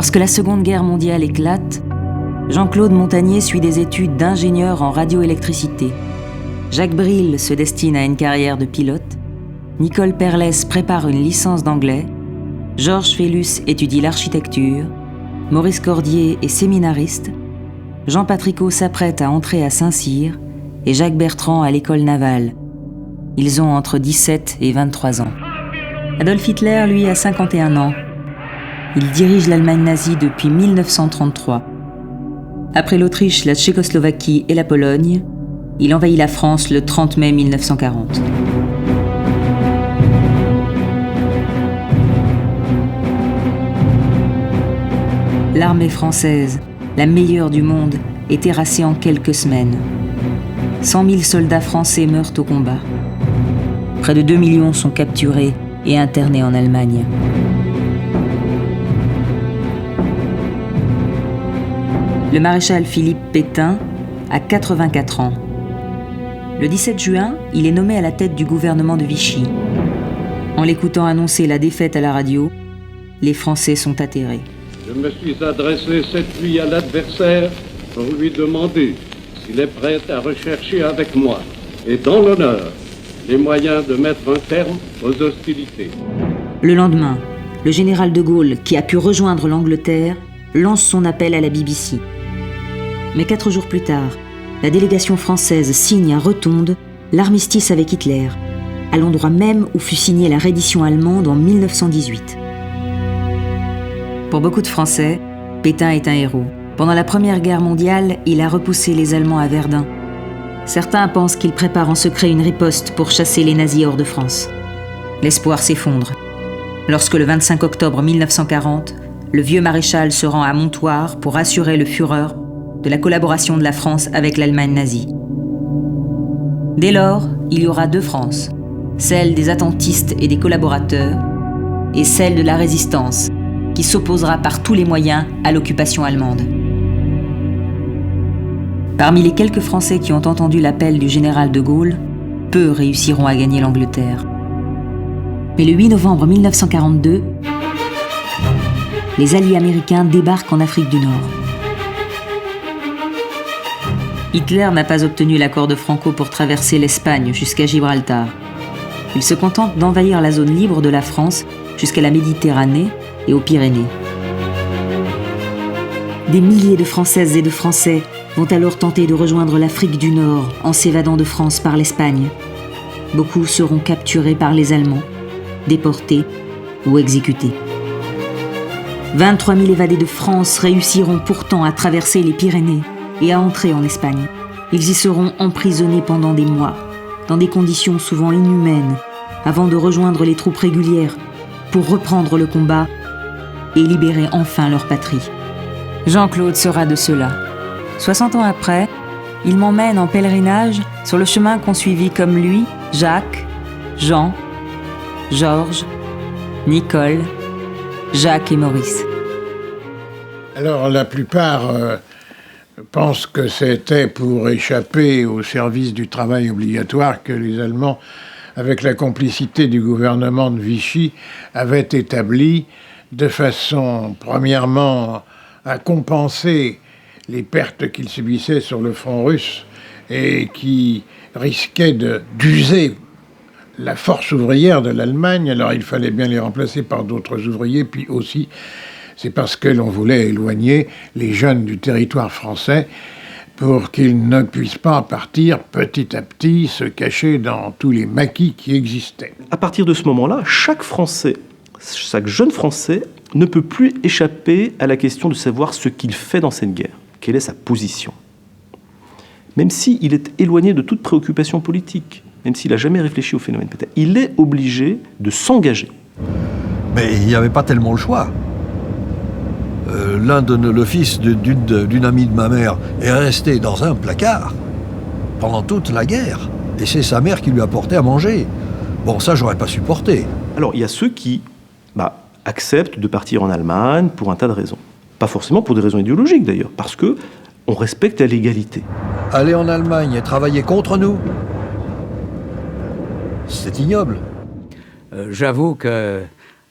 Lorsque la Seconde Guerre mondiale éclate, Jean-Claude Montagnier suit des études d'ingénieur en radioélectricité. Jacques Bril se destine à une carrière de pilote. Nicole Perlès prépare une licence d'anglais. Georges Félus étudie l'architecture. Maurice Cordier est séminariste. Jean Patricot s'apprête à entrer à Saint-Cyr et Jacques Bertrand à l'école navale. Ils ont entre 17 et 23 ans. Adolf Hitler, lui, a 51 ans. Il dirige l'Allemagne nazie depuis 1933. Après l'Autriche, la Tchécoslovaquie et la Pologne, il envahit la France le 30 mai 1940. L'armée française, la meilleure du monde, est terrassée en quelques semaines. 100 000 soldats français meurent au combat. Près de 2 millions sont capturés et internés en Allemagne. Le maréchal Philippe Pétain a 84 ans. Le 17 juin, il est nommé à la tête du gouvernement de Vichy. En l'écoutant annoncer la défaite à la radio, les Français sont atterrés. Je me suis adressé cette nuit à l'adversaire pour lui demander s'il est prêt à rechercher avec moi, et dans l'honneur, les moyens de mettre un terme aux hostilités. Le lendemain, le général de Gaulle, qui a pu rejoindre l'Angleterre, lance son appel à la BBC. Mais 4 jours plus tard, la délégation française signe à Rotonde l'armistice avec Hitler, à l'endroit même où fut signée la reddition allemande en 1918. Pour beaucoup de Français, Pétain est un héros. Pendant la Première Guerre mondiale, il a repoussé les Allemands à Verdun. Certains pensent qu'il prépare en secret une riposte pour chasser les nazis hors de France. L'espoir s'effondre. Lorsque le 25 octobre 1940, le vieux maréchal se rend à Montoire pour assurer le Führer de la collaboration de la France avec l'Allemagne nazie. Dès lors, il y aura 2 France, celle des attentistes et des collaborateurs, et celle de la résistance, qui s'opposera par tous les moyens à l'occupation allemande. Parmi les quelques Français qui ont entendu l'appel du général de Gaulle, peu réussiront à gagner l'Angleterre. Mais le 8 novembre 1942, les alliés américains débarquent en Afrique du Nord. Hitler n'a pas obtenu l'accord de Franco pour traverser l'Espagne jusqu'à Gibraltar. Il se contente d'envahir la zone libre de la France jusqu'à la Méditerranée et aux Pyrénées. Des milliers de Françaises et de Français vont alors tenter de rejoindre l'Afrique du Nord en s'évadant de France par l'Espagne. Beaucoup seront capturés par les Allemands, déportés ou exécutés. 23 000 évadés de France réussiront pourtant à traverser les Pyrénées et à entrer en Espagne. Ils y seront emprisonnés pendant des mois, dans des conditions souvent inhumaines, avant de rejoindre les troupes régulières pour reprendre le combat et libérer enfin leur patrie. Jean-Claude sera de ceux-là. 60 ans après, il m'emmène en pèlerinage sur le chemin qu'ont suivi comme lui Jacques, Jean, Georges, Nicole, Jacques et Maurice. Alors la plupart pensent que c'était pour échapper au service du travail obligatoire que les Allemands, avec la complicité du gouvernement de Vichy, avaient établi de façon, premièrement, à compenser les pertes qu'ils subissaient sur le front russe et qui risquaient d'user la force ouvrière de l'Allemagne. Alors il fallait bien les remplacer par d'autres ouvriers, puis aussi c'est parce que l'on voulait éloigner les jeunes du territoire français pour qu'ils ne puissent pas partir petit à petit, se cacher dans tous les maquis qui existaient. À partir de ce moment-là, chaque Français, chaque jeune Français ne peut plus échapper à la question de savoir ce qu'il fait dans cette guerre, quelle est sa position. Même s'il est éloigné de toute préoccupation politique, même s'il n'a jamais réfléchi au phénomène Pétain, il est obligé de s'engager. Mais il n'y avait pas tellement le choix. Le fils d'une amie de ma mère est resté dans un placard pendant toute la guerre. Et c'est sa mère qui lui apportait à manger. Bon, ça, j'aurais pas supporté. Alors, il y a ceux qui acceptent de partir en Allemagne pour un tas de raisons. Pas forcément pour des raisons idéologiques, d'ailleurs, parce que on respecte la légalité. Aller en Allemagne et travailler contre nous, c'est ignoble. J'avoue que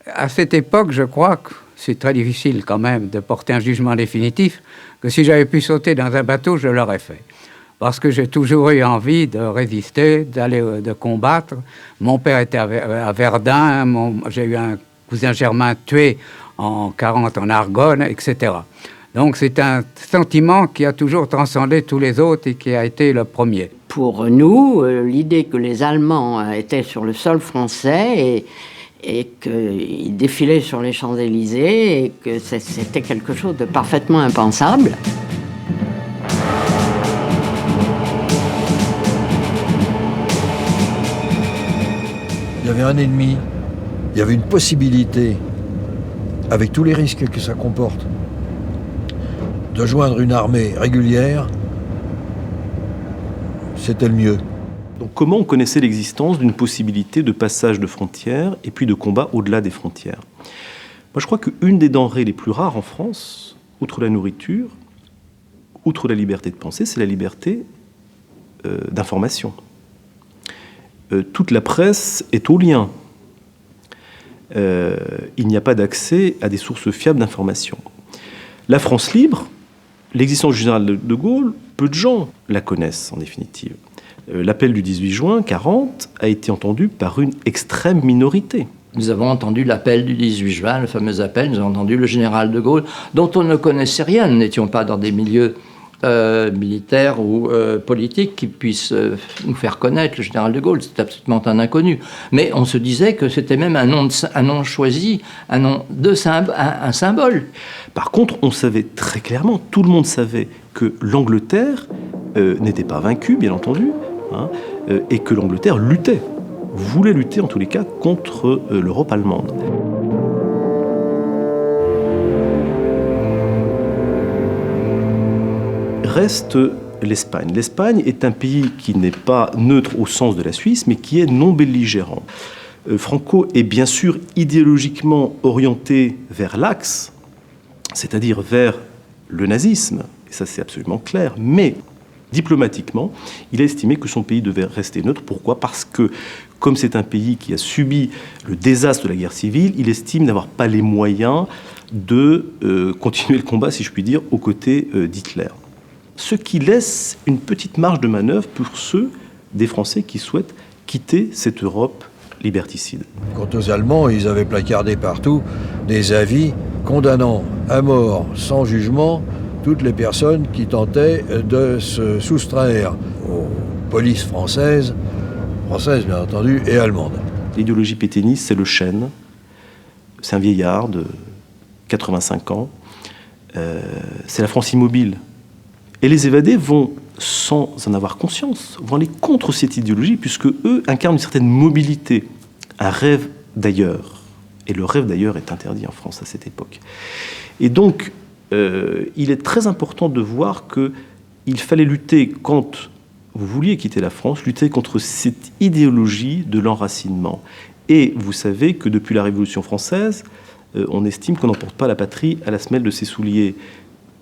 à cette époque, je crois que c'est très difficile quand même de porter un jugement définitif, que si j'avais pu sauter dans un bateau, je l'aurais fait. Parce que j'ai toujours eu envie de résister, de combattre. Mon père était à Verdun, j'ai eu un cousin germain tué en 40 en Argonne, etc. Donc c'est un sentiment qui a toujours transcendé tous les autres et qui a été le premier. Pour nous, l'idée que les Allemands étaient sur le sol français et qu'ils défilaient sur les Champs-Élysées et que c'était quelque chose de parfaitement impensable. Il y avait un ennemi, il y avait une possibilité, avec tous les risques que ça comporte, de joindre une armée régulière, c'était le mieux. Donc comment on connaissait l'existence d'une possibilité de passage de frontières et puis de combat au-delà des frontières? Moi je crois qu'une des denrées les plus rares en France, outre la nourriture, outre la liberté de penser, c'est la liberté d'information. Toute la presse est au lien. Il n'y a pas d'accès à des sources fiables d'information. La France libre, l'existence du général de Gaulle, peu de gens la connaissent en définitive. L'appel du 18 juin 1940 a été entendu par une extrême minorité. Nous avons entendu l'appel du 18 juin, le fameux appel, nous avons entendu le général de Gaulle, dont on ne connaissait rien. Nous n'étions pas dans des milieux militaires ou politiques qui puissent nous faire connaître le général de Gaulle. C'est absolument un inconnu. Mais on se disait que c'était même un nom choisi, un symbole. Par contre, on savait très clairement, tout le monde savait que l'Angleterre n'était pas vaincue, bien entendu, et que l'Angleterre voulait lutter en tous les cas contre l'Europe allemande. Reste l'Espagne. L'Espagne est un pays qui n'est pas neutre au sens de la Suisse, mais qui est non belligérant. Franco est bien sûr idéologiquement orienté vers l'axe, c'est-à-dire vers le nazisme, et ça c'est absolument clair, mais diplomatiquement, il a estimé que son pays devait rester neutre. Pourquoi ? Parce que, comme c'est un pays qui a subi le désastre de la guerre civile, il estime n'avoir pas les moyens de continuer le combat, si je puis dire, aux côtés d'Hitler. Ce qui laisse une petite marge de manœuvre pour ceux des Français qui souhaitent quitter cette Europe liberticide. Quant aux Allemands, ils avaient placardé partout des avis condamnant à mort sans jugement toutes les personnes qui tentaient de se soustraire aux polices françaises bien entendu, et allemandes. L'idéologie pétainiste, c'est le chêne, c'est un vieillard de 85 ans, c'est la France immobile. Et les évadés vont, sans en avoir conscience, vont aller contre cette idéologie, puisque eux incarnent une certaine mobilité, un rêve d'ailleurs. Et le rêve d'ailleurs est interdit en France à cette époque. Et donc, il est très important de voir qu'il fallait lutter, quand vous vouliez quitter la France, lutter contre cette idéologie de l'enracinement. Et vous savez que depuis la Révolution française, on estime qu'on n'emporte pas la patrie à la semelle de ses souliers.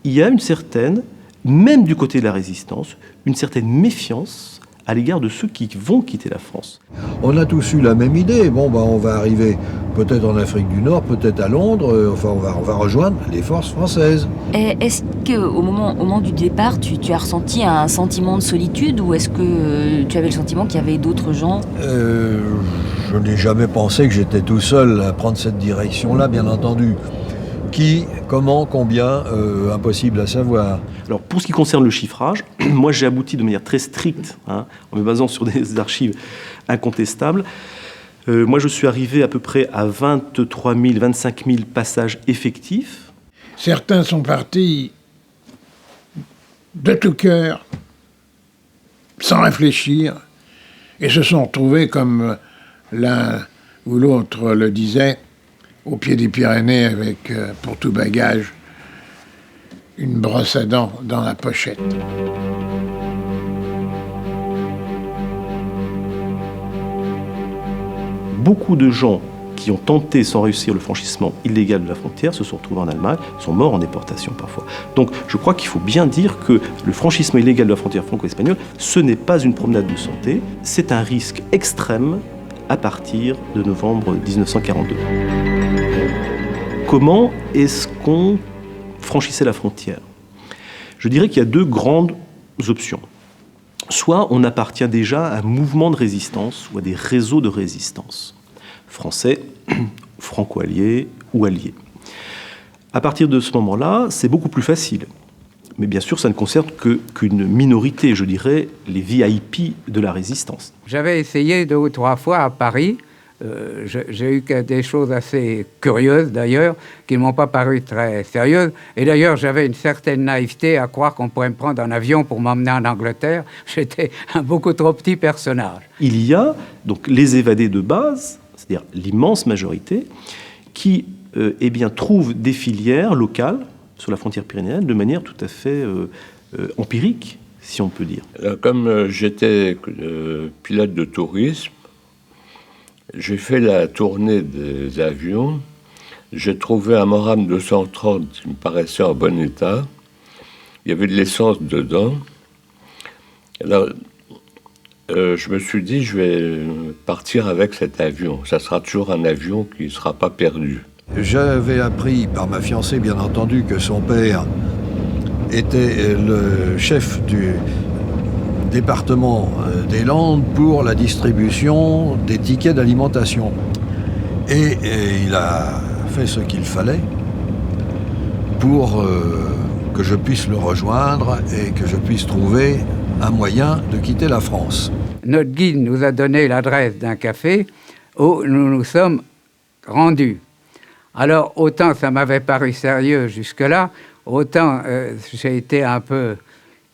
Il y a une certaine, même du côté de la résistance, une certaine méfiance à l'égard de ceux qui vont quitter la France. On a tous eu la même idée. On va arriver peut-être en Afrique du Nord, peut-être à Londres, on va rejoindre les forces françaises. Et est-ce qu'au moment du départ, tu as ressenti un sentiment de solitude ou est-ce que tu avais le sentiment qu'il y avait d'autres gens ? Je n'ai jamais pensé que j'étais tout seul à prendre cette direction-là, bien entendu. Qui, comment, combien, impossible à savoir. Alors, pour ce qui concerne le chiffrage, moi j'ai abouti de manière très stricte, en me basant sur des archives incontestables. Moi je suis arrivé à peu près à 23 000, 25 000 passages effectifs. Certains sont partis de tout cœur, sans réfléchir, et se sont retrouvés, comme l'un ou l'autre le disait, au pied des Pyrénées avec, pour tout bagage, une brosse à dents dans la pochette. Beaucoup de gens qui ont tenté sans réussir le franchissement illégal de la frontière se sont retrouvés en Allemagne, sont morts en déportation parfois. Donc je crois qu'il faut bien dire que le franchissement illégal de la frontière franco-espagnole, ce n'est pas une promenade de santé, c'est un risque extrême à partir de novembre 1942. comment est-ce qu'on franchissait la frontière? Je dirais qu'il y a deux grandes options. Soit on appartient déjà à un mouvement de résistance ou à des réseaux de résistance, français, franco-alliés ou alliés. À partir de ce moment-là, c'est beaucoup plus facile. Mais bien sûr, ça ne concerne qu'une minorité, je dirais, les VIP de la résistance. J'avais essayé 2 ou 3 fois à Paris. J'ai eu des choses assez curieuses, d'ailleurs, qui ne m'ont pas paru très sérieuses. Et d'ailleurs, j'avais une certaine naïveté à croire qu'on pourrait me prendre en avion pour m'emmener en Angleterre. J'étais un beaucoup trop petit personnage. Il y a donc les évadés de base, c'est-à-dire l'immense majorité, qui trouvent des filières locales sur la frontière pyrénéenne de manière tout à fait empirique, si on peut dire. Alors, comme j'étais pilote de tourisme, j'ai fait la tournée des avions. J'ai trouvé un Moram 230 qui me paraissait en bon état. Il y avait de l'essence dedans. Alors, je me suis dit, je vais partir avec cet avion. Ça sera toujours un avion qui ne sera pas perdu. J'avais appris par ma fiancée, bien entendu, que son père était le chef du département des Landes pour la distribution des tickets d'alimentation. Et il a fait ce qu'il fallait pour que je puisse le rejoindre et que je puisse trouver un moyen de quitter la France. Notre guide nous a donné l'adresse d'un café où nous nous sommes rendus. Alors, autant ça m'avait paru sérieux jusque-là, autant j'ai été un peu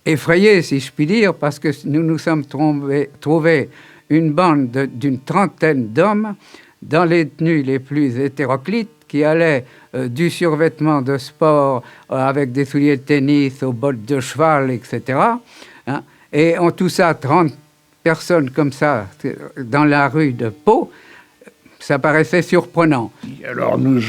effrayé, si je puis dire, parce que nous nous sommes trouvés une bande d'une trentaine d'hommes dans les tenues les plus hétéroclites qui allaient du survêtement de sport avec des souliers de tennis aux bottes de cheval, etc. Hein, et en tout ça, 30 personnes comme ça dans la rue de Pau, ça paraissait surprenant. Alors nous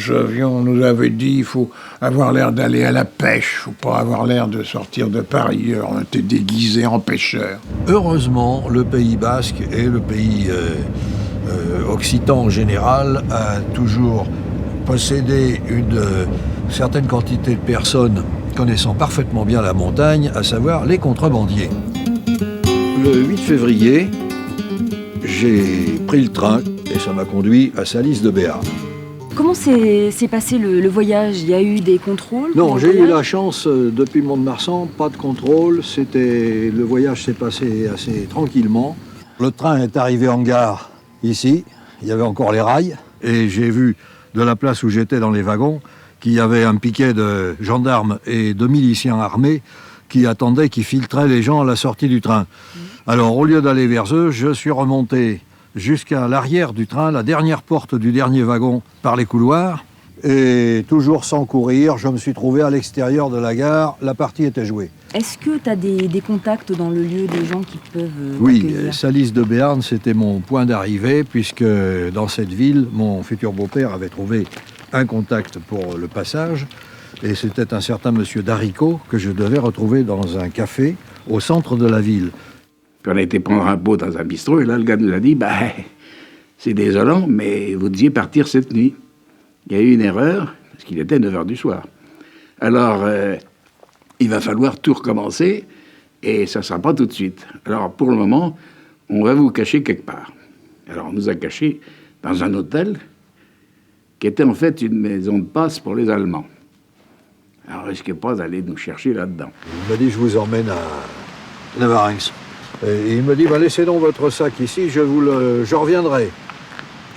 avait dit il faut avoir l'air d'aller à la pêche, il ne faut pas avoir l'air de sortir de Paris. Alors, on était déguisés en pêcheurs. Heureusement, le Pays basque et le pays occitan en général a toujours possédé une certaine quantité de personnes connaissant parfaitement bien la montagne, à savoir les contrebandiers. Le 8 février, j'ai pris le train et ça m'a conduit à Salis de Béarn. Comment s'est passé le voyage? Il y a eu des contrôles? Non, j'ai eu la chance, depuis Mont-de-Marsan, pas de contrôle. Le voyage s'est passé assez tranquillement. Le train est arrivé en gare, ici. Il y avait encore les rails. Et j'ai vu, de la place où j'étais dans les wagons, qu'il y avait un piquet de gendarmes et de miliciens armés qui attendaient, qui filtraient les gens à la sortie du train. Alors, au lieu d'aller vers eux, je suis remonté jusqu'à l'arrière du train, la dernière porte du dernier wagon, par les couloirs. Et toujours sans courir, je me suis trouvé à l'extérieur de la gare. La partie était jouée. Est-ce que tu as des contacts dans le lieu, des gens qui peuvent Oui, accueillir? Salis de Béarn, c'était mon point d'arrivée, puisque dans cette ville, mon futur beau-père avait trouvé un contact pour le passage. Et c'était un certain monsieur Daricot que je devais retrouver dans un café au centre de la ville. Puis on a été prendre un pot dans un bistrot, et là, le gars nous a dit, c'est désolant, mais vous deviez partir cette nuit. Il y a eu une erreur, parce qu'il était 9h du soir. Alors, il va falloir tout recommencer, et ça ne sera pas tout de suite. Alors, pour le moment, on va vous cacher quelque part. Alors, on nous a cachés dans un hôtel, qui était en fait une maison de passe pour les Allemands. Alors, risquez pas d'aller nous chercher là-dedans. Il m'a dit, je vous emmène à Navarinx. Et il me dit, laissez donc votre sac ici, je reviendrai.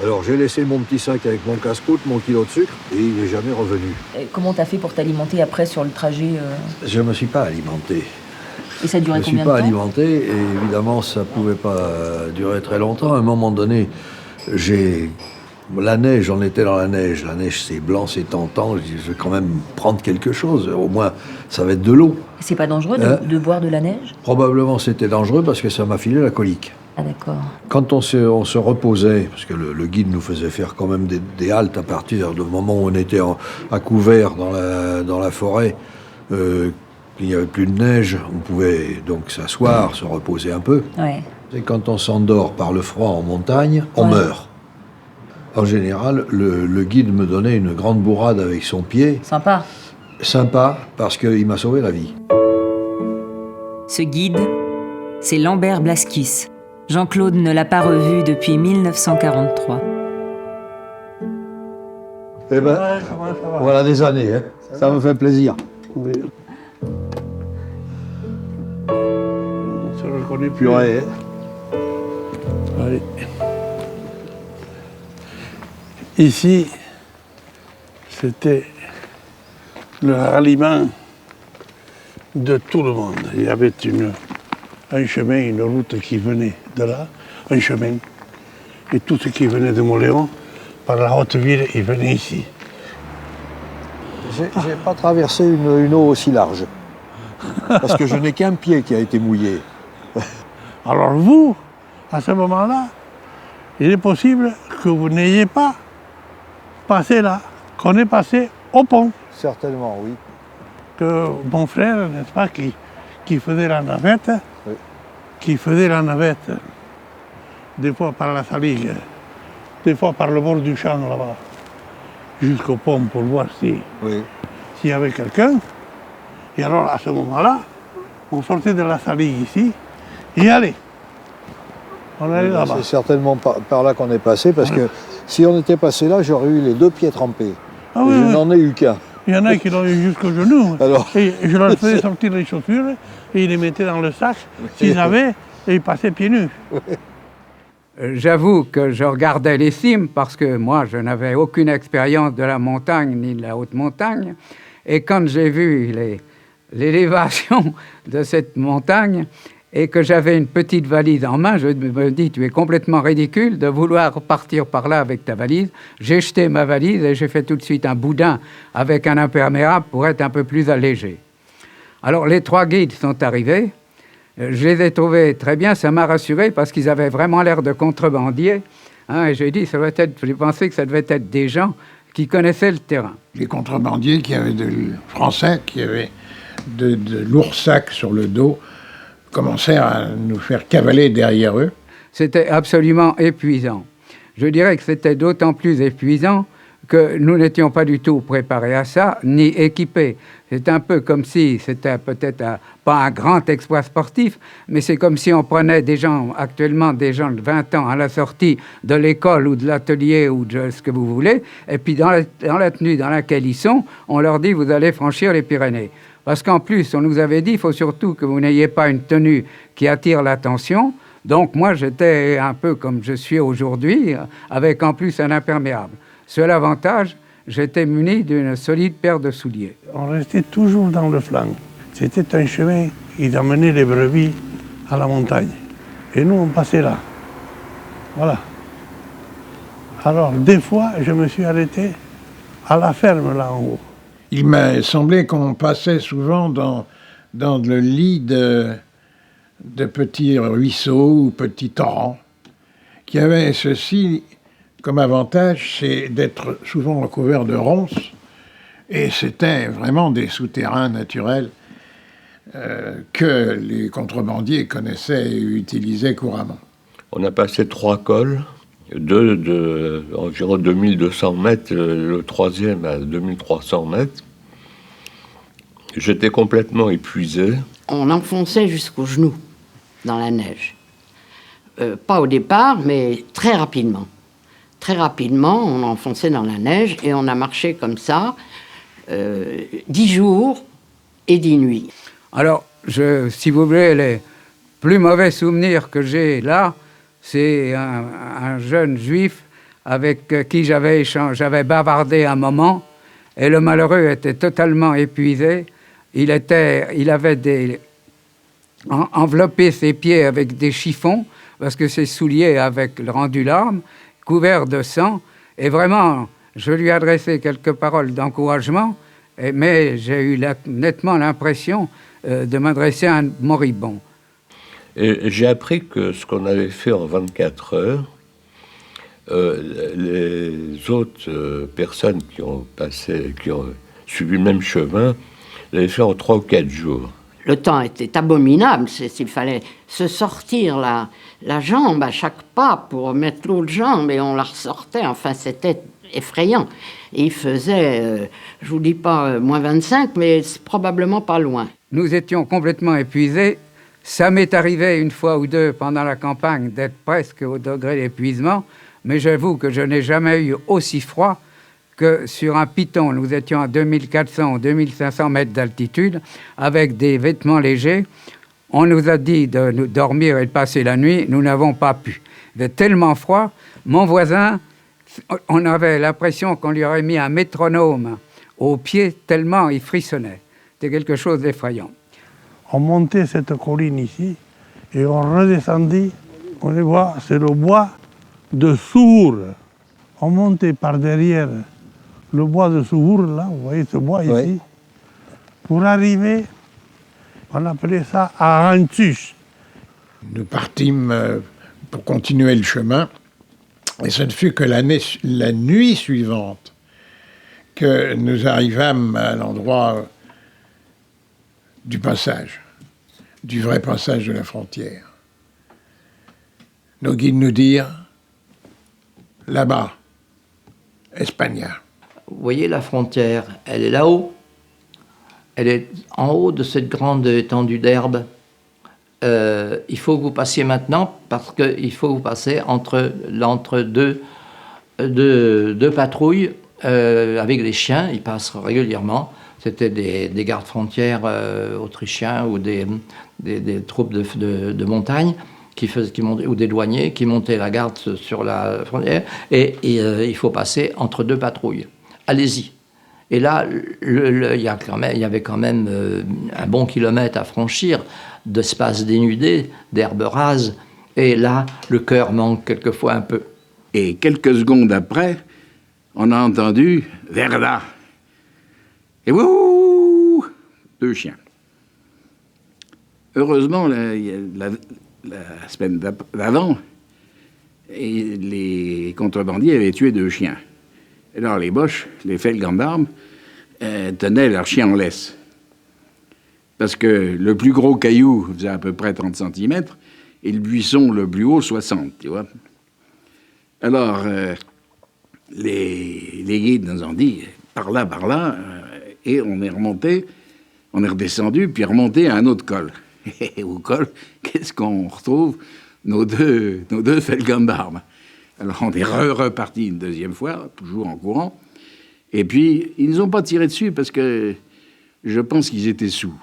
Alors j'ai laissé mon petit sac avec mon casse-croûte, mon kilo de sucre, et il n'est jamais revenu. Et comment t'as fait pour t'alimenter après sur le trajet Je ne me suis pas alimenté. Et ça a duré combien de temps? Je ne me suis pas alimenté, et évidemment ça ne pouvait pas durer très longtemps. À un moment donné, la neige, on était dans la neige c'est blanc, c'est tentant, je vais quand même prendre quelque chose, au moins ça va être de l'eau. C'est pas dangereux de boire de la neige? Probablement c'était dangereux parce que ça m'a filé la colique. Ah d'accord. Quand on se reposait, parce que le guide nous faisait faire quand même des haltes à partir du moment où on était à couvert dans la forêt, il n'y avait plus de neige, on pouvait donc s'asseoir, se reposer un peu. Ouais. Et quand on s'endort par le froid en montagne, on meurt. En général, le guide me donnait une grande bourrade avec son pied. Sympa. Sympa, parce qu'il m'a sauvé la vie. Ce guide, c'est Lambert Blaskis. Jean-Claude ne l'a pas revu depuis 1943. Eh ben, voilà des années, hein. Ça me fait plaisir. Oui. Je ne reconnais plus. Purée, hein. Allez. Ici, c'était le ralliement de tout le monde. Il y avait un chemin, une route qui venait de là, un chemin. Et tout ce qui venait de Moléon, par la haute ville, il venait ici. J'ai pas traversé une eau aussi large. Parce que je n'ai qu'un pied qui a été mouillé. Alors vous, à ce moment-là, il est possible que vous n'ayez pas passé là, qu'on ait passé au pont. Certainement, oui. Que mon frère, n'est-ce pas, qui faisait la navette, Oui. qui faisait la navette, des fois par la Saligue, des fois par le bord du champ là-bas, jusqu'au pont pour voir s'il y avait quelqu'un. Et alors à ce moment-là, on sortait de la Saligue ici, et allez. On allait là-bas. C'est certainement par là qu'on est passé, parce que si on était passé là, j'aurais eu les 2 pieds trempés. Ah oui, je n'en ai eu qu'un. Il y en a qui l'ont eu jusqu'au genou. Alors, et je leur faisais sortir les chaussures et ils les mettaient dans le sac s'ils avaient et ils passaient pieds nus. J'avoue que je regardais les cimes parce que moi, je n'avais aucune expérience de la montagne ni de la haute montagne. Et quand j'ai vu l'élévation de cette montagne et que j'avais une petite valise en main, je me dis, tu es complètement ridicule de vouloir partir par là avec ta valise. J'ai jeté ma valise et j'ai fait tout de suite un boudin avec un imperméable pour être un peu plus allégé. Alors les 3 guides sont arrivés. Je les ai trouvés très bien, ça m'a rassuré parce qu'ils avaient vraiment l'air de contrebandiers. Hein, et j'ai dit, j'ai pensé que ça devait être des gens qui connaissaient le terrain. Les contrebandiers qui avaient français, qui avaient de lourds sacs sur le dos, commencèrent à nous faire cavaler derrière eux. C'était absolument épuisant. Je dirais que c'était d'autant plus épuisant que nous n'étions pas du tout préparés à ça, ni équipés. C'est un peu comme si c'était peut-être pas un grand exploit sportif, mais c'est comme si on prenait actuellement des gens de 20 ans à la sortie de l'école ou de l'atelier ou de ce que vous voulez, et puis dans la tenue dans laquelle ils sont, on leur dit « vous allez franchir les Pyrénées ». Parce qu'en plus, on nous avait dit, il faut surtout que vous n'ayez pas une tenue qui attire l'attention. Donc moi, j'étais un peu comme je suis aujourd'hui, avec en plus un imperméable. Seul avantage, j'étais muni d'une solide paire de souliers. On restait toujours dans le flanc. C'était un chemin qui emmenait les brebis à la montagne. Et nous, on passait là. Voilà. Alors, des fois, je me suis arrêté à la ferme, là en haut. Il m'a semblé qu'on passait souvent dans le lit de petits ruisseaux ou petits torrents, qui avaient ceci comme avantage, c'est d'être souvent recouverts de ronces, et c'était vraiment des souterrains naturels que les contrebandiers connaissaient et utilisaient couramment. On a passé 3 cols, 2 de environ 2200 mètres, le 3e à 2300 mètres. J'étais complètement épuisé. On enfonçait jusqu'aux genoux dans la neige. Pas au départ, mais très rapidement. Très rapidement, on enfonçait dans la neige et on a marché comme ça 10 jours et 10 nuits. Alors, si vous voulez, les plus mauvais souvenirs que j'ai là, c'est un jeune juif avec qui j'avais bavardé un moment, et le malheureux était totalement épuisé. Il avait enveloppé ses pieds avec des chiffons, parce que ses souliers avaient rendu larmes, couverts de sang, et vraiment, je lui adressais quelques paroles d'encouragement, mais j'ai eu nettement l'impression de m'adresser à un moribond. Et j'ai appris que ce qu'on avait fait en 24 heures, les autres personnes qui ont suivi le même chemin l'avaient fait en 3 ou 4 jours. le temps était abominable. S'il fallait se sortir la jambe à chaque pas pour mettre l'autre jambe et on la ressortait. Enfin, c'était effrayant. Et il faisait, je vous dis pas moins 25, mais c'est probablement pas loin. Nous étions complètement épuisés. Ça m'est arrivé une fois ou deux pendant la campagne d'être presque au degré d'épuisement, mais j'avoue que je n'ai jamais eu aussi froid que sur un piton. Nous étions à 2400 ou 2500 mètres d'altitude avec des vêtements légers. On nous a dit de nous dormir et de passer la nuit. Nous n'avons pas pu. Il avait tellement froid. Mon voisin, on avait l'impression qu'on lui aurait mis un métronome au pied tellement il frissonnait. C'était quelque chose d'effrayant. On montait cette colline ici et on redescendit. On les voit, c'est le bois de Sour. On montait par derrière le bois de Sour, là, vous voyez ce bois ici, oui. Pour arriver, on appelait ça Arantuche. Nous partîmes pour continuer le chemin, et ce ne fut que la nuit suivante que nous arrivâmes à l'endroit du passage, du vrai passage de la frontière. Nos guides nous dirent, là-bas, Espagne. Vous voyez la frontière, elle est là-haut. Elle est en haut de cette grande étendue d'herbe. Il faut que vous passiez maintenant parce qu'il faut que vous passiez entre deux patrouilles avec des chiens. Ils passent régulièrement. C'était des gardes frontières autrichiens ou des troupes de montagne qui montaient, ou des douaniers qui montaient la garde sur la frontière. Et il faut passer entre deux patrouilles. Allez-y. Et là, il y avait quand même un bon kilomètre à franchir d'espace dénudé, d'herbes rases. Et là, le cœur manque quelquefois un peu. Et quelques secondes après, on a entendu « vers là ». Et wouh, 2 chiens. Heureusement, la semaine d'avant, les contrebandiers avaient tué 2 chiens. Alors les Boches, les Feldgendarmes, tenaient leurs chiens en laisse. Parce que le plus gros caillou faisait à peu près 30 cm et le buisson le plus haut 60, tu vois. Alors les guides nous ont dit par là, et on est remonté, on est redescendu, puis remonté à un autre col. Et au col, qu'est-ce qu'on retrouve? Nos deux Feldgendarmes. Alors on est reparti une deuxième fois, toujours en courant. Et puis, ils ne nous ont pas tiré dessus parce que je pense qu'ils étaient sous.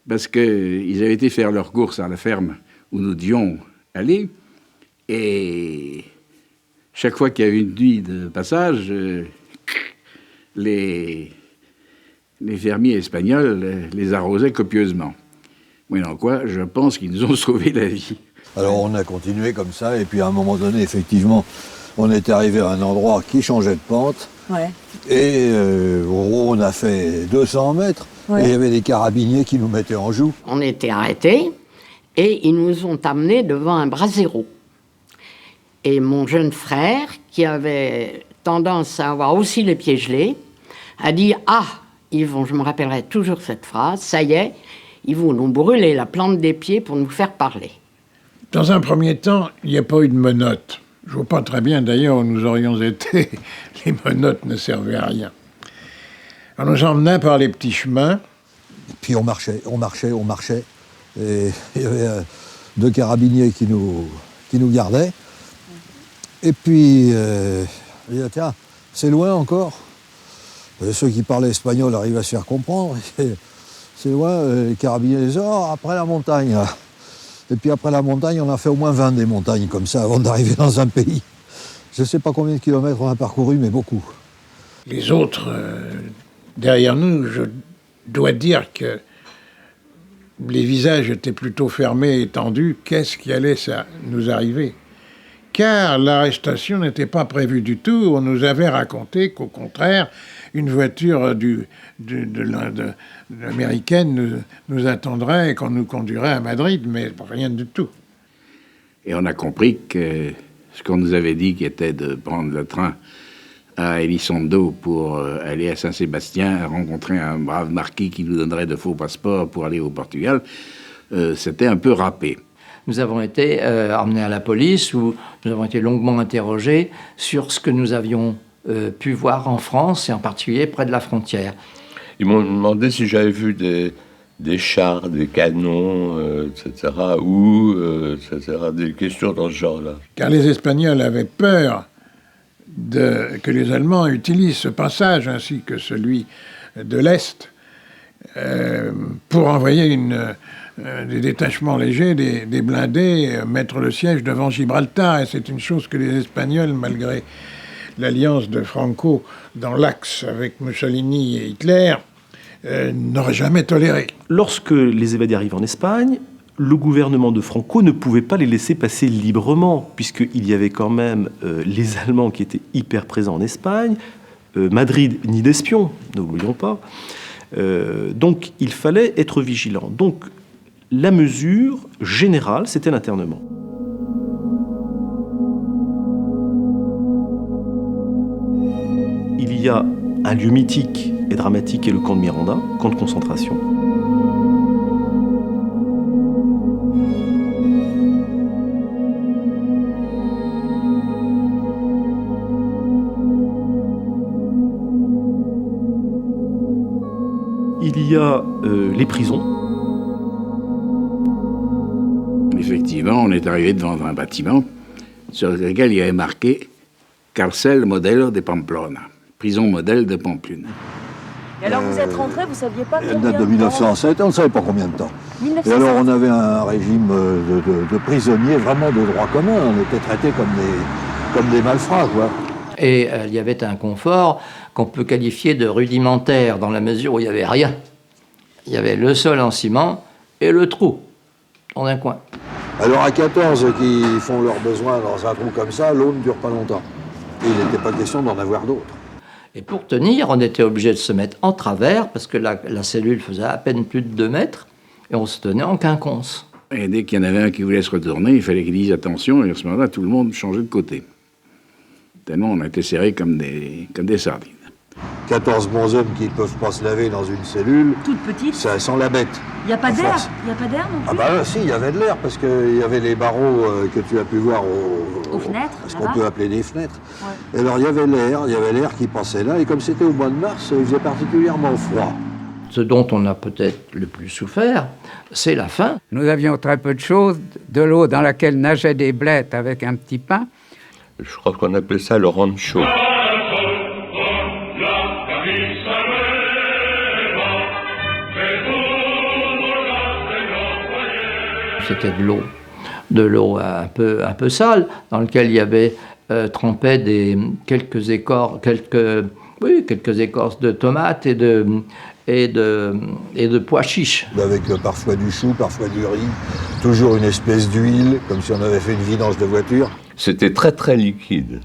Parce qu'ils avaient été faire leurs courses à la ferme où nous devions aller. Et chaque fois qu'il y avait une nuit de passage, les fermiers espagnols les arrosaient copieusement. Moyennant quoi, je pense qu'ils nous ont sauvé la vie. Alors on a continué comme ça, et puis à un moment donné, effectivement, on est arrivé à un endroit qui changeait de pente. Ouais. Et on a fait 200 mètres, ouais. Et il y avait des carabiniers qui nous mettaient en joue. On était arrêtés, et ils nous ont amenés devant un brasero. Et mon jeune frère, qui avait tendance à avoir aussi les pieds gelés, a dit « Ah, ils vont, je me rappellerai toujours cette phrase, ça y est, ils vont nous brûler la plante des pieds pour nous faire parler. » Dans un premier temps, il n'y a pas eu de menottes. Je ne vois pas très bien d'ailleurs où nous aurions été. Les menottes ne servaient à rien. On nous emmenait par les petits chemins. Et puis on marchait. Et il y avait 2 carabiniers qui nous gardaient. Et puis, il dit, tiens, c'est loin encore. Et ceux qui parlaient espagnol arrivent à se faire comprendre. C'est loin, les carabiniers disent, oh, après la montagne. Là. Et puis après la montagne, on a fait au moins 20 des montagnes comme ça avant d'arriver dans un pays. Je ne sais pas combien de kilomètres on a parcouru, mais beaucoup. Les autres, derrière nous, je dois dire que les visages étaient plutôt fermés et tendus. Qu'est-ce qui allait nous arriver? Car l'arrestation n'était pas prévue du tout. On nous avait raconté qu'au contraire, une voiture américaine nous attendrait et qu'on nous conduirait à Madrid, mais rien du tout. Et on a compris que ce qu'on nous avait dit, qui était de prendre le train à Elizondo pour aller à Saint-Sébastien rencontrer un brave marquis qui nous donnerait de faux passeports pour aller au Portugal, c'était un peu râpé. Nous avons été emmenés à la police où nous avons été longuement interrogés sur ce que nous avions pu voir en France et en particulier près de la frontière. Ils m'ont demandé si j'avais vu des chars, des canons, etc., etc., des questions dans ce genre-là. Car les Espagnols avaient peur que les Allemands utilisent ce passage, ainsi que celui de l'Est, pour envoyer des détachements légers, des blindés, mettre le siège devant Gibraltar. Et c'est une chose que les Espagnols, malgré l'alliance de Franco dans l'axe avec Mussolini et Hitler, n'auraient jamais toléré. Lorsque les évadés arrivent en Espagne, le gouvernement de Franco ne pouvait pas les laisser passer librement, puisqu'il y avait quand même les Allemands qui étaient hyper présents en Espagne, Madrid, nid d'espions, n'oublions pas. Donc il fallait être vigilant. Donc la mesure générale, c'était l'internement. Il y a un lieu mythique et dramatique qui est le camp de Miranda, camp de concentration. Il y a les prisons. Effectivement, on est arrivé devant un bâtiment sur lequel il y avait marqué « Carcel modèle de Pamplona », prison modèle de Pampelune. Et alors vous êtes rentré, vous saviez pas combien de temps? Elle date de 1907, on ne savait pas combien de temps. 1907. Et alors on avait un régime de prisonniers vraiment de droit commun, on était traités comme des malfrats, quoi. Et il y avait un confort qu'on peut qualifier de rudimentaire, dans la mesure où il n'y avait rien. Il y avait le sol en ciment et le trou, en un coin. Alors à 14 qui font leurs besoins dans un trou comme ça, l'eau ne dure pas longtemps. Et il n'était pas question d'en avoir d'autres. Et pour tenir, on était obligé de se mettre en travers, parce que la cellule faisait à peine plus de 2 mètres, et on se tenait en quinconce. Et dès qu'il y en avait un qui voulait se retourner, il fallait qu'il dise attention, et à ce moment-là, tout le monde changeait de côté. Tellement on a été serrés comme des sardines. 14 bons hommes qui ne peuvent pas se laver dans une cellule. Toute petite. Ça sent la bête. Il n'y a pas d'air. Il n'y a pas d'air non plus. Ah bah si, il y avait de l'air parce qu'il y avait les barreaux que tu as pu voir aux fenêtres. Ce qu'on peut appeler des fenêtres. Ouais. Et alors il y avait l'air qui passait là. Et comme c'était au mois de mars, il faisait particulièrement froid. Ce dont on a peut-être le plus souffert, c'est la faim. Nous avions très peu de choses, de l'eau dans laquelle nageaient des blettes avec un petit pain. Je crois qu'on appelait ça le rancho. C'était de l'eau un peu sale, dans laquelle il y avait trempé quelques écorces de tomates et de pois chiches. Avec parfois du chou, parfois du riz, toujours une espèce d'huile, comme si on avait fait une vidange de voiture. C'était très très liquide.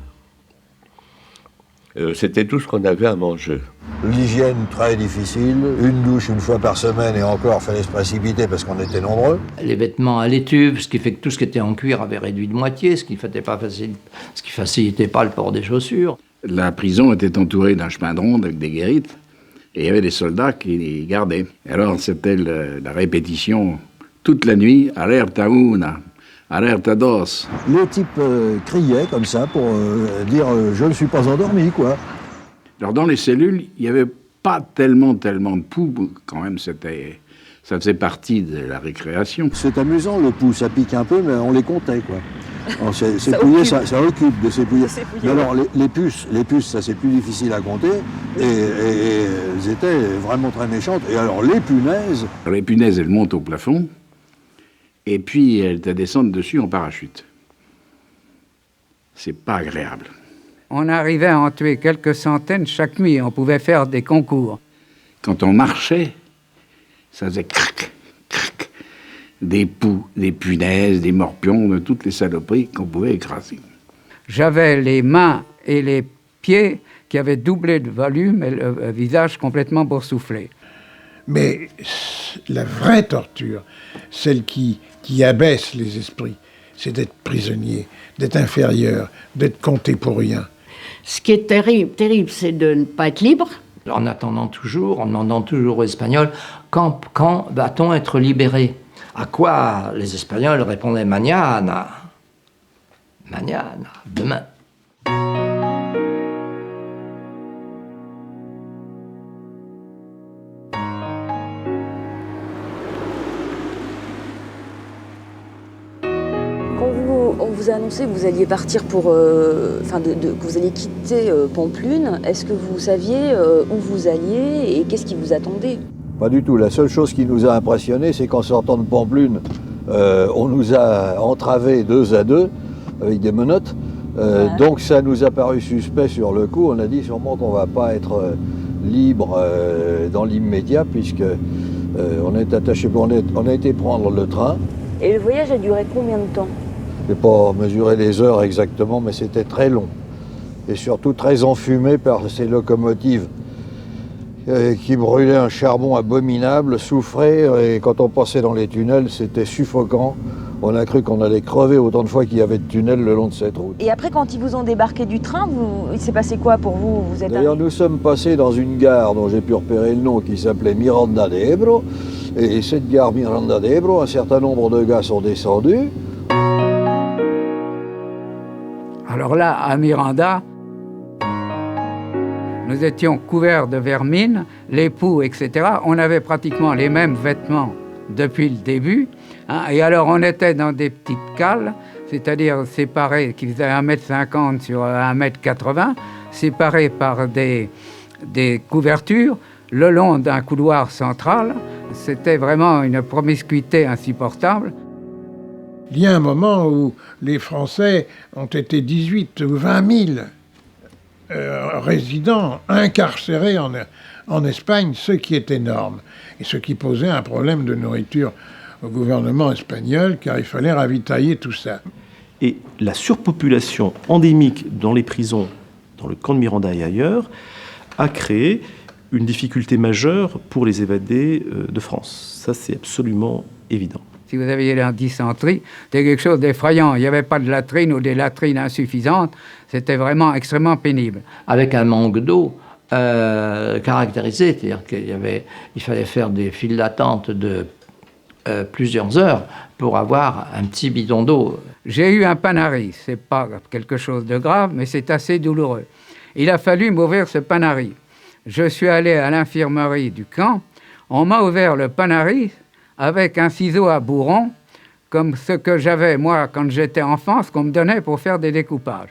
C'était tout ce qu'on avait à manger. L'hygiène très difficile, une douche une fois par semaine et encore fallait se précipiter parce qu'on était nombreux. Les vêtements à l'étuve, ce qui fait que tout ce qui était en cuir avait réduit de moitié, ce qui facilitait pas le port des chaussures. La prison était entourée d'un chemin de ronde avec des guérites et il y avait des soldats qui les gardaient. Alors c'était la répétition toute la nuit, alerta una. Alerta dos. Les types criaient comme ça pour dire je ne suis pas endormi, quoi. Alors dans les cellules, il n'y avait pas tellement de poux, quand même, ça faisait partie de la récréation. C'est amusant, le pouls, ça pique un peu, mais on les comptait, quoi. S'épouiller, ça occupe de s'épouiller. Mais alors, les puces, ça c'est plus difficile à compter, et elles étaient vraiment très méchantes. Et alors, les punaises... Les punaises, elles montent au plafond, et puis elles te descendent dessus en parachute. C'est pas agréable. On arrivait à en tuer quelques centaines chaque nuit. On pouvait faire des concours. Quand on marchait, ça faisait crac, crac. Des poux, des punaises, des morpions, de toutes les saloperies qu'on pouvait écraser. J'avais les mains et les pieds qui avaient doublé de volume et le visage complètement boursouflé. Mais la vraie torture, celle qui abaisse les esprits, c'est d'être prisonnier, d'être inférieur, d'être compté pour rien. Ce qui est terrible, c'est de ne pas être libre. En attendant toujours, en demandant toujours aux Espagnols, quand va-t-on être libéré? À quoi les Espagnols répondaient mañana. Mañana, demain. On vous a annoncé que vous alliez partir pour, que vous alliez quitter Pampelune. Est-ce que vous saviez où vous alliez et qu'est-ce qui vous attendait? Pas du tout. La seule chose qui nous a impressionnés, c'est qu'en sortant de Pampelune, on nous a entravés 2 à 2 avec des menottes. Donc ça nous a paru suspect sur le coup. On a dit sûrement qu'on ne va pas être libre dans l'immédiat puisque on est attaché, on a été prendre le train. Et le voyage a duré combien de temps? Je n'ai pas mesuré les heures exactement, mais c'était très long. Et surtout très enfumé par ces locomotives qui brûlaient un charbon abominable, souffraient. Et quand on passait dans les tunnels, c'était suffocant. On a cru qu'on allait crever autant de fois qu'il y avait de tunnels le long de cette route. Et après, quand ils vous ont débarqué du train, il s'est passé quoi pour vous? D'ailleurs, nous sommes passés dans une gare dont j'ai pu repérer le nom, qui s'appelait Miranda de Ebro. Et cette gare Miranda de Ebro, un certain nombre de gars sont descendus. Alors là, à Miranda, nous étions couverts de vermine, les poux, etc. On avait pratiquement les mêmes vêtements depuis le début. Et alors, on était dans des petites cales, c'est-à-dire séparés, qui faisaient 1,50 m sur 1,80 m, séparés par des couvertures le long d'un couloir central. C'était vraiment une promiscuité insupportable. Il y a un moment où les Français ont été 18 ou 20 000 résidents incarcérés en Espagne, ce qui est énorme, et ce qui posait un problème de nourriture au gouvernement espagnol, car il fallait ravitailler tout ça. Et la surpopulation endémique dans les prisons, dans le camp de Miranda et ailleurs, a créé une difficulté majeure pour les évadés de France. Ça, c'est absolument évident. Si vous aviez la dysenterie, c'était quelque chose d'effrayant. Il n'y avait pas de latrines ou des latrines insuffisantes. C'était vraiment extrêmement pénible. Avec un manque d'eau caractérisé, c'est-à-dire qu'il fallait faire des files d'attente de plusieurs heures pour avoir un petit bidon d'eau. J'ai eu un panari. C'est pas quelque chose de grave, mais c'est assez douloureux. Il a fallu m'ouvrir ce panari. Je suis allé à l'infirmerie du camp. On m'a ouvert le panari avec un ciseau à bourron, comme ce que j'avais, moi, quand j'étais enfant, ce qu'on me donnait pour faire des découpages.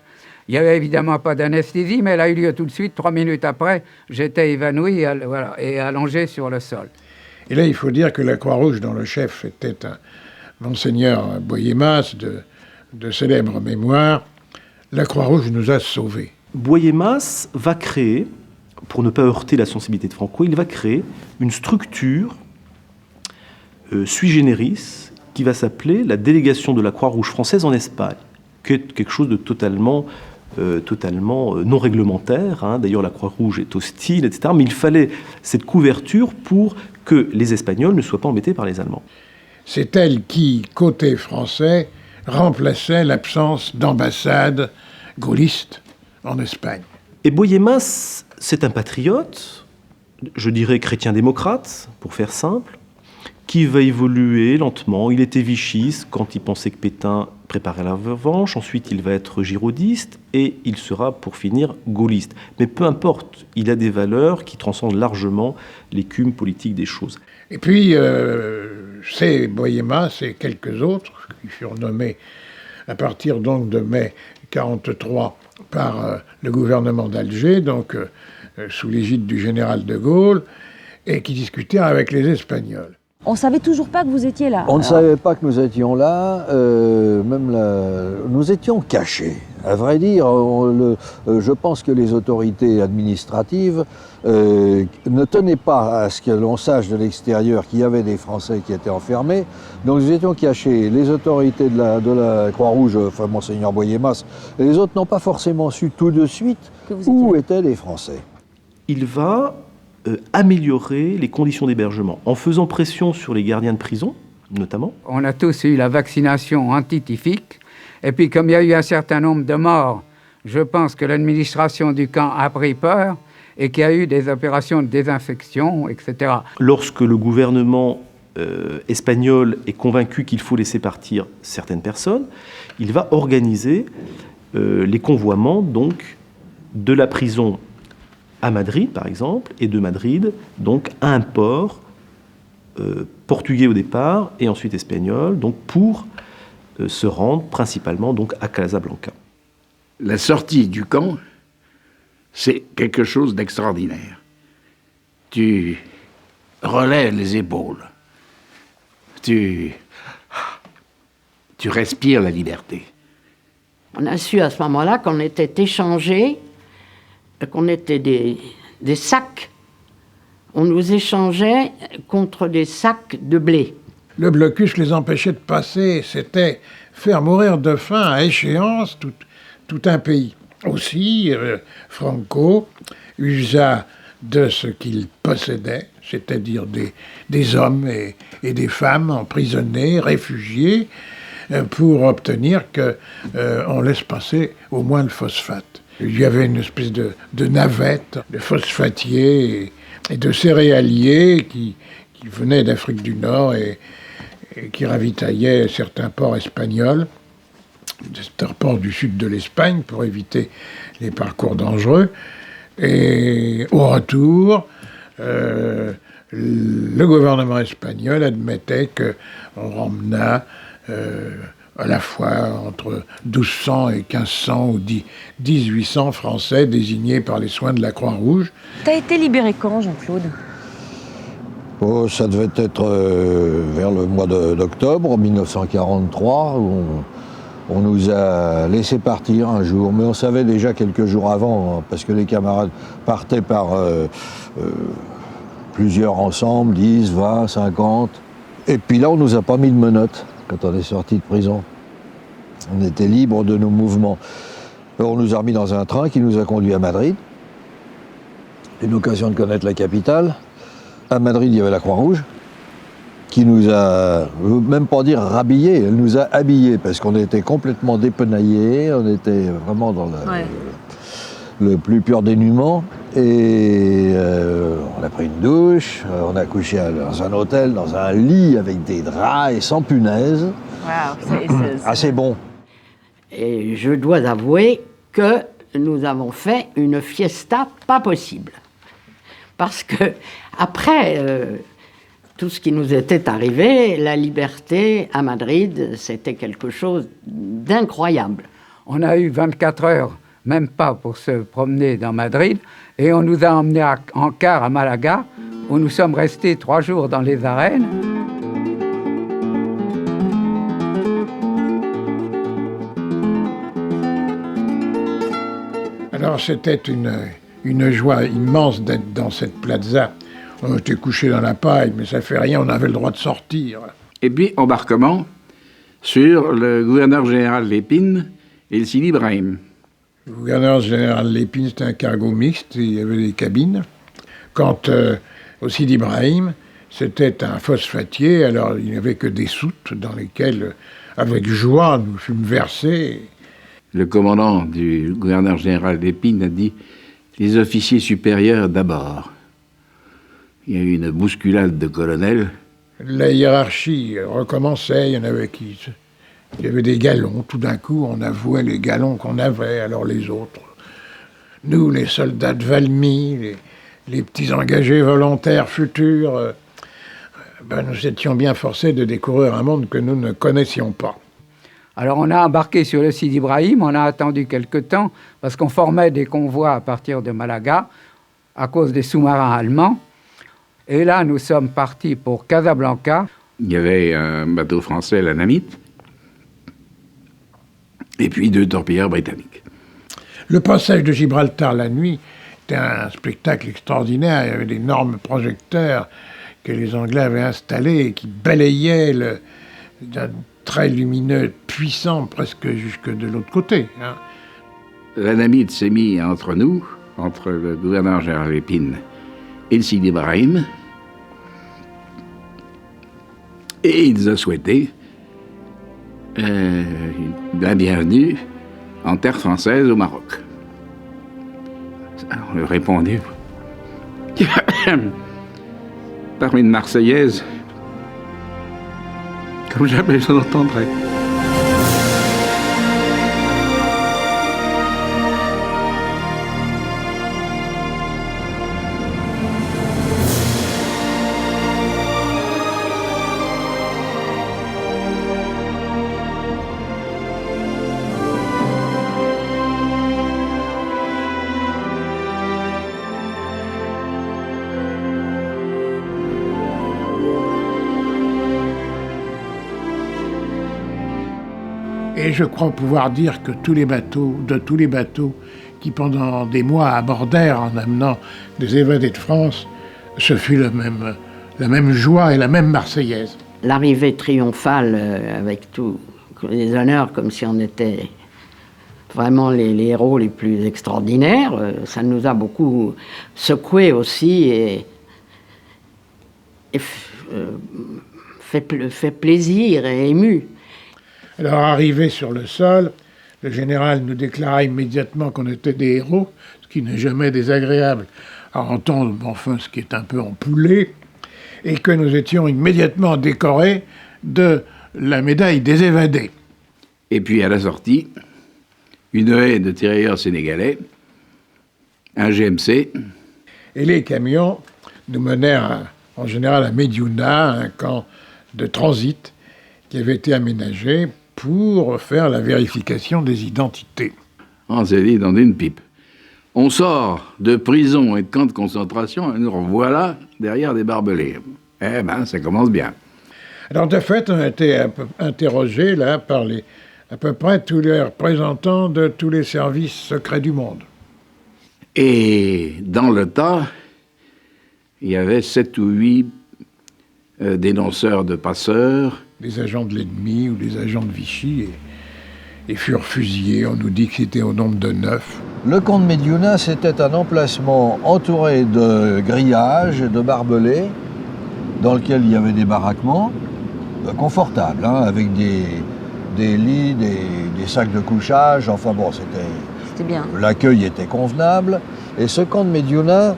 Il n'y avait évidemment pas d'anesthésie, mais elle a eu lieu tout de suite. 3 minutes après, j'étais évanoui et allongé sur le sol. Et là, il faut dire que la Croix-Rouge, dont le chef était un monseigneur Boyemas de célèbre mémoire, la Croix-Rouge nous a sauvés. Boyemas va créer, pour ne pas heurter la sensibilité de Franco, il va créer une structure sui generis, qui va s'appeler la délégation de la Croix-Rouge française en Espagne, qui est quelque chose de totalement non réglementaire. D'ailleurs, la Croix-Rouge est hostile, etc. Mais il fallait cette couverture pour que les Espagnols ne soient pas embêtés par les Allemands. C'est elle qui, côté français, remplaçait l'absence d'ambassade gaulliste en Espagne. Et Boyemas, c'est un patriote, je dirais chrétien-démocrate, pour faire simple, qui va évoluer lentement. Il était vichiste quand il pensait que Pétain préparait la revanche. Ensuite, il va être girodiste et il sera, pour finir, gaulliste. Mais peu importe, il a des valeurs qui transcendent largement l'écume politique des choses. Et puis, c'est Boyemas et quelques autres qui furent nommés à partir donc de mai 1943 par le gouvernement d'Alger, donc sous l'égide du général de Gaulle, et qui discutèrent avec les Espagnols. On ne savait toujours pas que vous étiez là. On ne savait pas que nous étions là, nous étions cachés. À vrai dire, je pense que les autorités administratives ne tenaient pas à ce que l'on sache de l'extérieur qu'il y avait des Français qui étaient enfermés. Donc nous étions cachés. Les autorités de la Croix-Rouge, enfin Monseigneur Boyemas, et les autres n'ont pas forcément su tout de suite où étaient les Français. Il va améliorer les conditions d'hébergement en faisant pression sur les gardiens de prison, notamment. On a tous eu la vaccination antityphique, et puis comme il y a eu un certain nombre de morts Je pense que l'administration du camp a pris peur et qu'il y a eu des opérations de désinfection, etc. Lorsque le gouvernement espagnol est convaincu qu'il faut laisser partir certaines personnes, il va organiser les convoiements donc, de la prison à Madrid, par exemple, et de Madrid donc, à un port portugais au départ et ensuite espagnol, donc, pour se rendre principalement donc, à Casablanca. La sortie du camp, c'est quelque chose d'extraordinaire. Tu relèves les épaules. Tu respires la liberté. On a su à ce moment-là qu'on était échangés, qu'on était des sacs. On nous échangeait contre des sacs de blé. Le blocus les empêchait de passer. C'était faire mourir de faim à échéance tout un pays. Aussi, Franco usa de ce qu'il possédait, c'est-à-dire des hommes et des femmes emprisonnés, réfugiés, pour obtenir qu'on laisse passer au moins le phosphate. Il y avait une espèce de navette de phosphatiers et de céréaliers qui venaient d'Afrique du Nord et qui ravitaillaient certains ports espagnols, certains ports du sud de l'Espagne, pour éviter les parcours dangereux. Et au retour, le gouvernement espagnol admettait qu'on remmena à la fois entre 1200 et 1500 ou 1800 Français désignés par les soins de la Croix-Rouge. T'as été libéré quand, Jean-Claude ? Oh, ça devait être vers le mois d'octobre 1943, où on nous a laissé partir un jour, mais on savait déjà quelques jours avant, hein, parce que les camarades partaient par plusieurs ensemble, 10, 20, 50. Et puis là, on nous a pas mis de menottes quand on est sorti de prison. On était libre de nos mouvements. Alors, on nous a remis dans un train qui nous a conduits à Madrid. Une occasion de connaître la capitale. À Madrid, il y avait la Croix-Rouge, qui nous a, je veux même pas dire rhabillés, elle nous a habillés, parce qu'on était complètement dépenaillés, on était vraiment dans le plus pur dénuement. Et on a pris une douche, on a couché dans un hôtel, dans un lit avec des draps et sans punaise. Wow, assez bon. Et je dois avouer que nous avons fait une fiesta pas possible. Parce que après tout ce qui nous était arrivé, la liberté à Madrid, c'était quelque chose d'incroyable. On a eu 24 heures, même pas pour se promener dans Madrid, et on nous a emmenés en car à Malaga, où nous sommes restés 3 jours dans les arènes. Alors c'était une joie immense d'être dans cette plaza. On était couchés dans la paille, mais ça fait rien, on avait le droit de sortir. Et puis, embarquement sur le gouverneur général Lépine et le Sidi Ibrahim. Le gouverneur général Lépine, c'était un cargo mixte, il y avait des cabines. Quant au Sidi Ibrahim, c'était un phosphatier, alors il n'y avait que des soutes dans lesquelles, avec joie, nous fûmes versés. Le commandant du gouverneur général Lépine a dit « les officiers supérieurs d'abord ». Il y a eu une bousculade de colonels. La hiérarchie recommençait, il y en avait il y avait des galons. Tout d'un coup, on avouait les galons qu'on avait, alors les autres. Nous, les soldats de Valmy, les petits engagés volontaires futurs, nous étions bien forcés de découvrir un monde que nous ne connaissions pas. Alors on a embarqué sur le Sidi Ibrahim, on a attendu quelque temps, parce qu'on formait des convois à partir de Malaga, à cause des sous-marins allemands. Et là, nous sommes partis pour Casablanca. Il y avait un bateau français, la Namite, et puis 2 torpilleurs britanniques. Le passage de Gibraltar la nuit était un spectacle extraordinaire. Il y avait d'énormes projecteurs que les Anglais avaient installés et qui balayaient d'un trait lumineux puissant presque jusque de l'autre côté. Hein. La Namite s'est mise entre nous, entre le gouverneur général Lépine et le Sidi Ibrahim, et il nous a souhaité la bienvenue en terre française au Maroc. On lui répondit par une Marseillaise comme jamais je l'entendrai. Et je crois pouvoir dire que tous les bateaux qui pendant des mois abordèrent en amenant des évadés de France, ce fut la même joie et la même Marseillaise. L'arrivée triomphale avec tous les honneurs, comme si on était vraiment les héros les plus extraordinaires, ça nous a beaucoup secoués aussi et fait plaisir et ému. Alors, arrivé sur le sol, le général nous déclara immédiatement qu'on était des héros, ce qui n'est jamais désagréable à entendre, enfin, ce qui est un peu empoulé, et que nous étions immédiatement décorés de la médaille des évadés. Et puis, à la sortie, une haie de tirailleurs sénégalais, un GMC. Et les camions nous menèrent, en général, à Médiouna, un camp de transit qui avait été aménagé pour faire la vérification des identités. On s'est dit dans une pipe. On sort de prison et de camp de concentration et nous revoilà derrière des barbelés. Eh ben, ça commence bien. Alors, de fait, on a été interrogés là par à peu près tous les représentants de tous les services secrets du monde. Et dans le tas, il y avait 7 ou 8 dénonceurs de passeurs, des agents de l'ennemi ou des agents de Vichy, et furent fusillés. On nous dit que c'était au nombre de 9. Le camp de Médiouna, c'était un emplacement entouré de grillages, de barbelés, dans lequel il y avait des baraquements confortables, hein, avec des lits, des sacs de couchage. Enfin bon, C'était bien. L'accueil était convenable. Et ce camp de Médiouna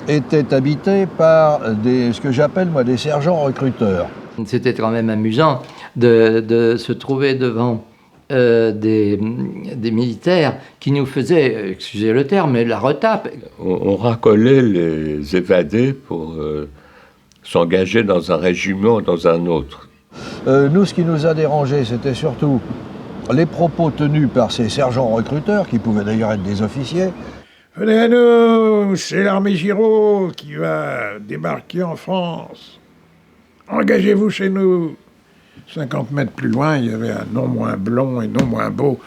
était habité par ce que j'appelle, moi, des sergents recruteurs. C'était quand même amusant de se trouver devant des militaires qui nous faisaient, excusez le terme, mais la retape. On racolait les évadés pour s'engager dans un régiment ou dans un autre. Nous, ce qui nous a dérangé, c'était surtout les propos tenus par ces sergents recruteurs, qui pouvaient d'ailleurs être des officiers. Venez à nous, c'est l'armée Giraud qui va débarquer en France. Engagez-vous chez nous. 50 mètres plus loin, il y avait un non moins blond et non moins beau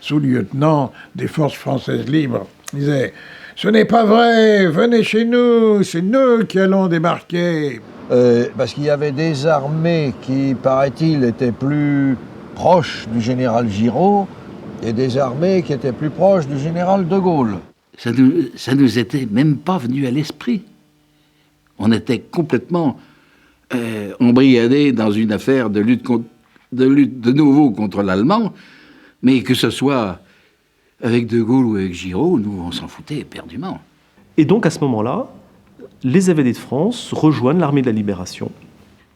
sous-lieutenant des forces françaises libres. Il disait « Ce n'est pas vrai, venez chez nous, c'est nous qui allons débarquer. » Parce qu'il y avait des armées qui, paraît-il, étaient plus proches du général Giraud et des armées qui étaient plus proches du général de Gaulle. Ça nous était même pas venu à l'esprit. On était complètement embrigadés dans une affaire de lutte de nouveau contre l'Allemand, mais que ce soit avec de Gaulle ou avec Giraud, nous, on s'en foutait éperdument. Et donc, à ce moment-là, les évadés de France rejoignent l'armée de la Libération.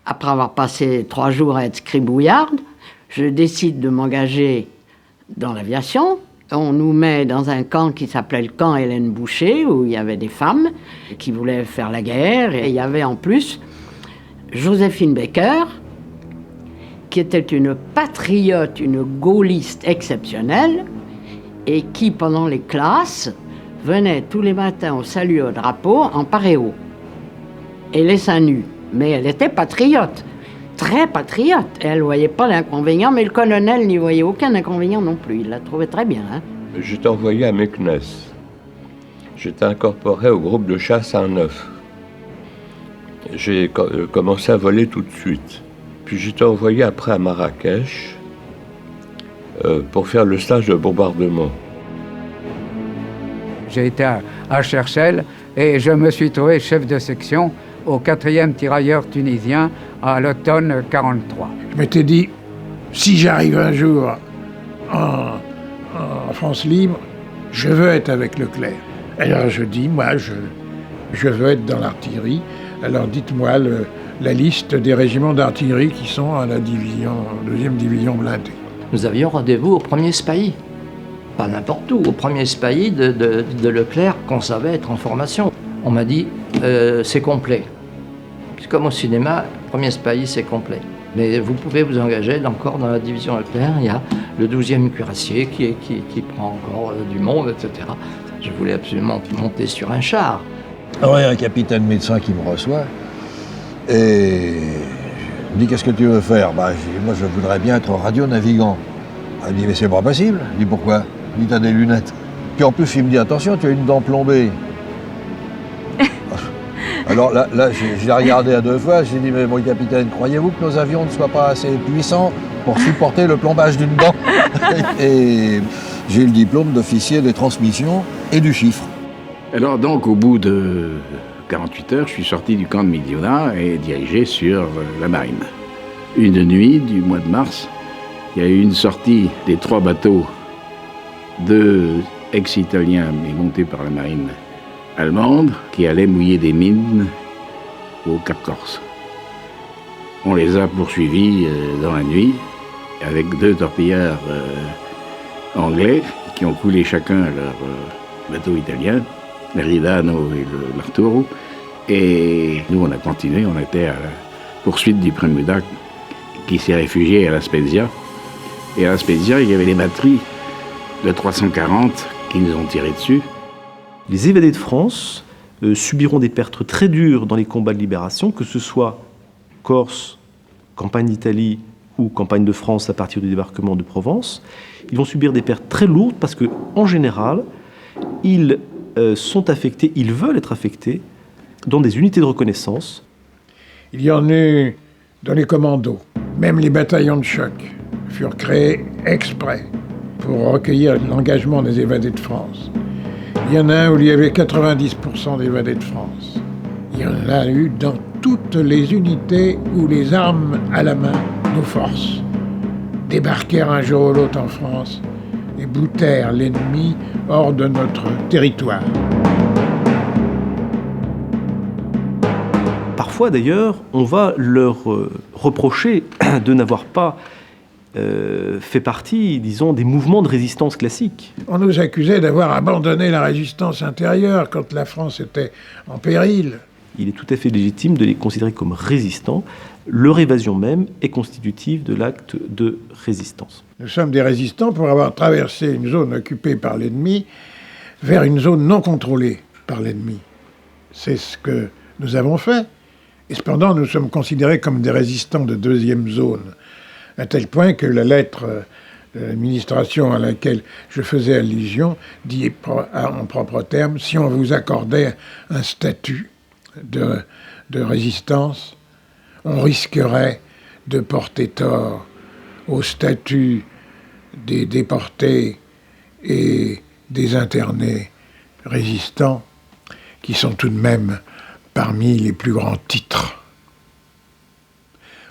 Après avoir passé 3 jours à être scribouillarde, je décide de m'engager dans l'aviation. On nous met dans un camp qui s'appelait le camp Hélène Boucher, où il y avait des femmes qui voulaient faire la guerre. Et il y avait en plus Joséphine Baker, qui était une patriote, une gaulliste exceptionnelle, et qui, pendant les classes, venait tous les matins au salut au drapeau en paréo, et les seins nus. Mais elle était patriote, très patriote, et elle ne voyait pas l'inconvénient, mais le colonel n'y voyait aucun inconvénient non plus, il la trouvait très bien. Hein. J'étais envoyé à Meknès. J'étais incorporé au groupe de chasse à Neuf. J'ai commencé à voler tout de suite. Puis j'étais envoyé après à Marrakech pour faire le stage de bombardement. J'ai été à Cherchel et je me suis trouvé chef de section au 4e tirailleur tunisien à l'automne 1943. Je m'étais dit, si j'arrive un jour en France libre, je veux être avec Leclerc. Alors je dis, moi, je veux être dans l'artillerie. Alors dites-moi la liste des régiments d'artillerie qui sont à la deuxième division blindée. Nous avions rendez-vous au 1er Spahis. Pas n'importe où, au 1er Spahis de Leclerc, qu'on savait être en formation. On m'a dit, c'est complet. C'est comme au cinéma, 1er Spahis, c'est complet. Mais vous pouvez vous engager encore dans la division Leclerc. Il y a le 12e cuirassier qui prend encore du monde, etc. Je voulais absolument monter sur un char. Alors il y a un capitaine médecin qui me reçoit et me dit qu'est-ce que tu veux faire? Moi je voudrais bien être radio-navigant. Il me dit mais c'est pas possible. Je dis pourquoi? Il dit t'as des lunettes. Puis en plus il me dit attention tu as une dent plombée. Alors là je l'ai regardé à 2 fois, j'ai dit mais mon capitaine, croyez-vous que nos avions ne soient pas assez puissants pour supporter le plombage d'une dent? Et j'ai eu le diplôme d'officier des transmissions et du chiffre. Alors donc, au bout de 48 heures, je suis sorti du camp de Miliona et dirigé sur la marine. Une nuit du mois de mars, il y a eu une sortie des 3 bateaux, 2 ex-italiens, mais montés par la marine allemande, qui allaient mouiller des mines au Cap Corse. On les a poursuivis dans la nuit avec 2 torpilleurs anglais qui ont coulé chacun leur bateau italien, l'Eridano et l'Arturo. Et nous, on a continué, on était à la poursuite du Premuda qui s'est réfugié à La Spezia. Et à La Spezia, il y avait des batteries de 340 qui nous ont tiré dessus. Les évadés de France subiront des pertes très dures dans les combats de libération, que ce soit Corse, campagne d'Italie ou campagne de France à partir du débarquement de Provence. Ils vont subir des pertes très lourdes parce que, en général, ils sont affectés, ils veulent être affectés dans des unités de reconnaissance. Il y en a eu dans les commandos. Même les bataillons de choc furent créés exprès pour recueillir l'engagement des évadés de France. Il y en a un où il y avait 90% d'évadés de France. Il y en a eu dans toutes les unités où les armes à la main, nos forces, débarquèrent un jour ou l'autre en France et boutèrent l'ennemi hors de notre territoire. Parfois d'ailleurs, on va leur reprocher de n'avoir pas fait partie, disons, des mouvements de résistance classiques. On nous accusait d'avoir abandonné la résistance intérieure quand la France était en péril. Il est tout à fait légitime de les considérer comme résistants. Leur évasion même est constitutive de l'acte de résistance. Nous sommes des résistants pour avoir traversé une zone occupée par l'ennemi vers une zone non contrôlée par l'ennemi. C'est ce que nous avons fait. Et cependant, nous sommes considérés comme des résistants de deuxième zone, à tel point que la lettre de l'administration à laquelle je faisais allusion dit en propres termes, si on vous accordait un statut de résistance, on risquerait de porter tort au statut des déportés et des internés résistants, qui sont tout de même parmi les plus grands titres.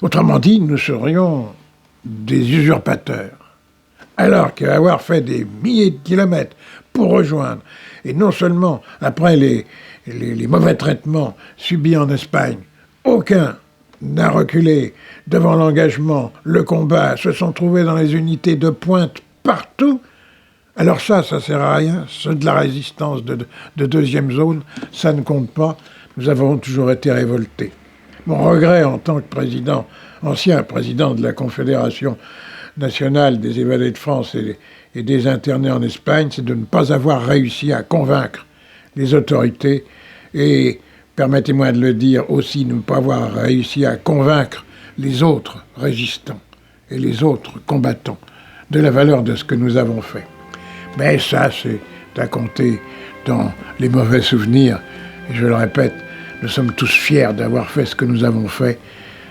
Autrement dit, nous serions des usurpateurs, alors qu'avoir fait des milliers de kilomètres pour rejoindre, et non seulement après les mauvais traitements subis en Espagne, aucun n'a reculé devant l'engagement, le combat, se sont trouvés dans les unités de pointe partout. Alors ça sert à rien, c'est de la résistance de deuxième zone, ça ne compte pas, nous avons toujours été révoltés. Mon regret en tant que président, ancien président de la Confédération nationale des évadés de France et des internés en Espagne, c'est de ne pas avoir réussi à convaincre les autorités et, permettez-moi de le dire aussi, ne pas avoir réussi à convaincre les autres résistants et les autres combattants de la valeur de ce que nous avons fait. Mais ça, c'est à compter dans les mauvais souvenirs. Et je le répète, nous sommes tous fiers d'avoir fait ce que nous avons fait.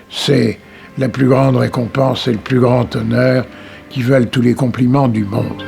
C'est la plus grande récompense et le plus grand honneur qui valent tous les compliments du monde.